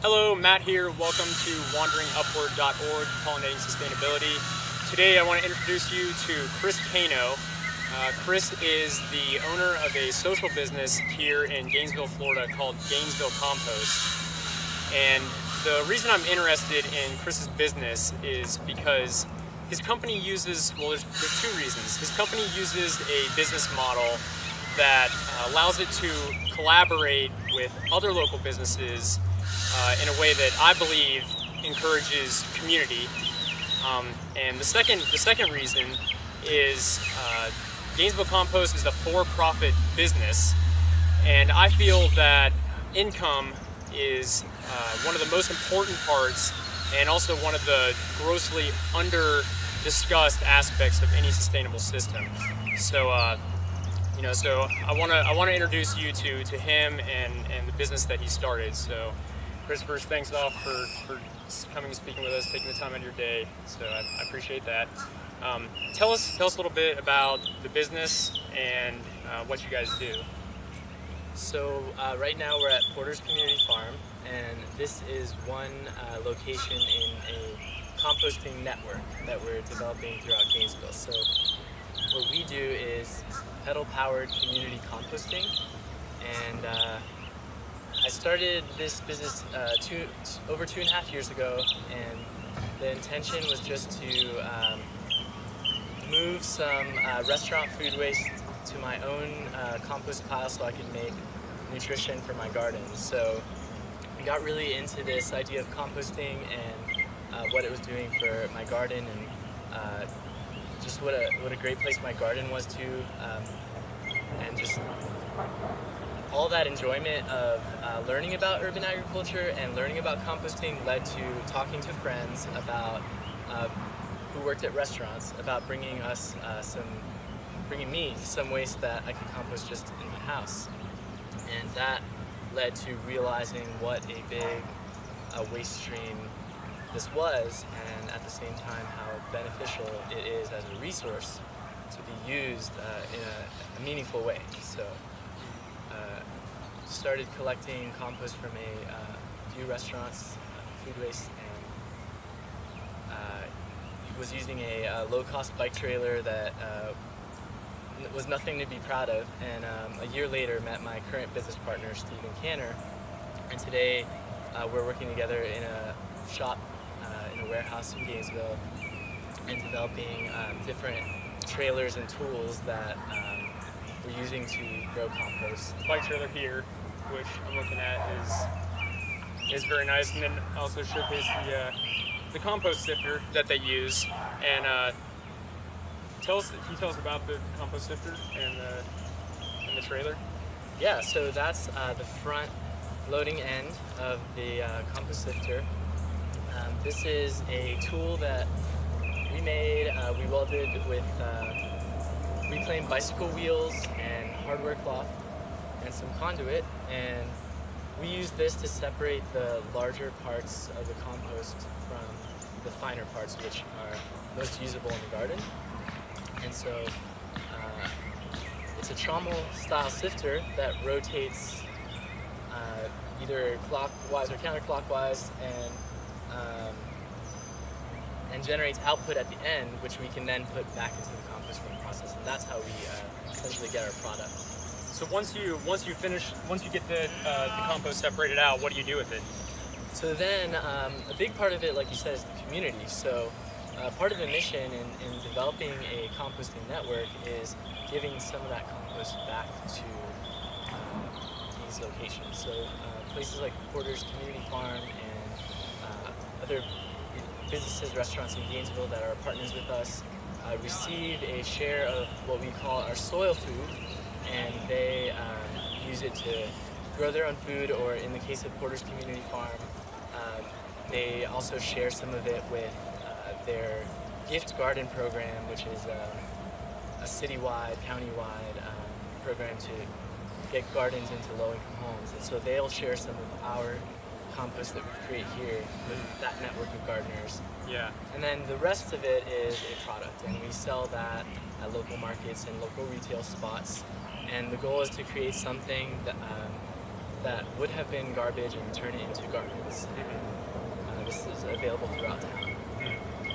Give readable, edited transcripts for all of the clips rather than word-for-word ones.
Hello, Matt here. Welcome to WanderingUpward.org, Pollinating Sustainability. Today I want to introduce you to Chris Cano. Chris is the owner of a social business here in Gainesville, Florida called Gainesville Compost. And the reason I'm interested in Chris's business is because his company uses, well, there's two reasons. His company uses a business model that allows it to collaborate with other local businesses in a way that I believe encourages community. And the second reason is Gainesville Compost is a for-profit business, and I feel that income is one of the most important parts and also one of the grossly under-discussed aspects of any sustainable system. So so I want to introduce you to him and the business that he started. So Chris, first, thanks off for coming and speaking with us, taking the time out of your day. So I appreciate that. Tell us a little bit about the business and what you guys do. So right now we're at Porter's Community Farm, and this is one location in a composting network that we're developing throughout Gainesville. So what we do is pedal-powered community composting, and I started this business over 2.5 years ago, and the intention was just to move some restaurant food waste to my own compost pile so I could make nutrition for my garden. So I got really into this idea of composting and what it was doing for my garden, and just what a great place my garden was too, and just all that enjoyment of learning about urban agriculture and learning about composting led to talking to friends about who worked at restaurants about bringing me some waste that I could compost just in my house, and that led to realizing what a big waste stream this was, and at the same time how beneficial it is as a resource to be used in a meaningful way. So started collecting compost from a few restaurants, food waste, and was using a low-cost bike trailer that was nothing to be proud of, and a year later met my current business partner, Stephen Canner, and today we're working together in a shop in a warehouse in Gainesville and developing different trailers and tools that we're using to grow compost. The bike trailer here, which I'm looking at, is very nice, and then also showcase the compost sifter that they use. And can you tell us about the compost sifter and the trailer? Yeah, so that's the front loading end of the compost sifter. This is a tool that we made, we welded with reclaimed bicycle wheels and hardware cloth and some conduit, and we use this to separate the larger parts of the compost from the finer parts, which are most usable in the garden. And so it's a trommel style sifter that rotates either clockwise or counterclockwise, and generates output at the end, which we can then put back into the composting process, and that's how we essentially get our product. So once you get the compost separated out, what do you do with it? So then a big part of it, like you said, is the community. So part of the mission in developing a composting network is giving some of that compost back to these locations. So places like Porter's Community Farm and other businesses, restaurants in Gainesville that are partners with us receive a share of what we call our soil food, and they use it to grow their own food, or in the case of Porter's Community Farm, they also share some of it with their gift garden program, which is a citywide, countywide program to get gardens into low-income homes. And so they'll share some of our compost that we create here with that network of gardeners. Yeah. And then the rest of it is a product, and we sell that at local markets and local retail spots. And the goal is to create something that would have been garbage and turn it into gardens. available throughout town.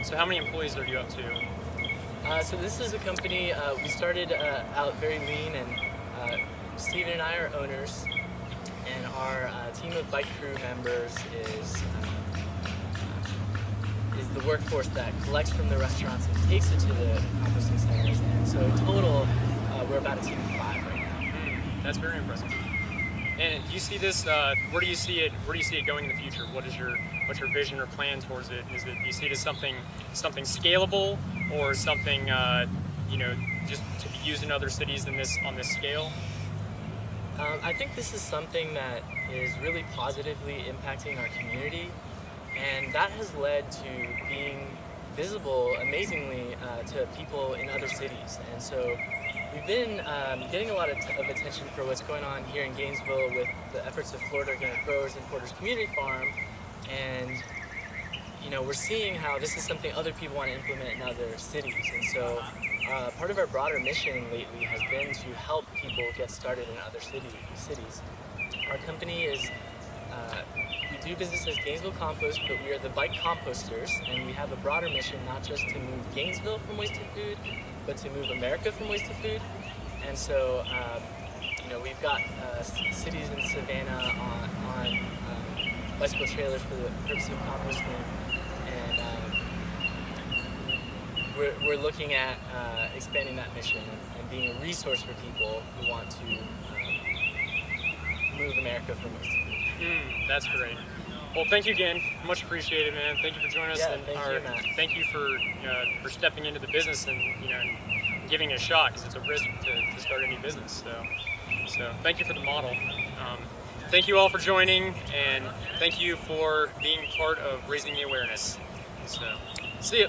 So how many employees are you up to? So this is a company, we started out very lean, and Steven and I are owners, and our team of bike crew members is the workforce that collects from the restaurants and takes it to the composting centers. And so in total, we're about a team of 5 right now. That's very impressive. And do you see this? Where do you see it? Where do you see it going in the future? What's your vision or plan towards it? Do you see it as something scalable, or something just to be used in other cities on this scale? I think this is something that is really positively impacting our community, and that has led to being visible amazingly to people in other cities. And so we've been getting a lot of attention for what's going on here in Gainesville with the efforts of Florida Organic Growers and Porter's Community Farm, and we're seeing how this is something other people want to implement in other cities. And so part of our broader mission lately has been to help people get started in other cities. Our company is, we do business as Gainesville Compost, but we are the bike composters, and we have a broader mission, not just to move Gainesville from waste to food, but to move America from waste to food. And so, we've got cities in Savannah on bicycle trailers for the purpose of composting, and we're looking at expanding that mission and being a resource for people who want to move America from waste to food. That's great. Well, thank you again. Much appreciated, man. Thank you for joining us. Yeah, thank you, Matt. Thank you for stepping into the business and and giving it a shot, because it's a risk to start any business. So thank you for the model. Thank you all for joining, and thank you for being part of raising the awareness. So see ya.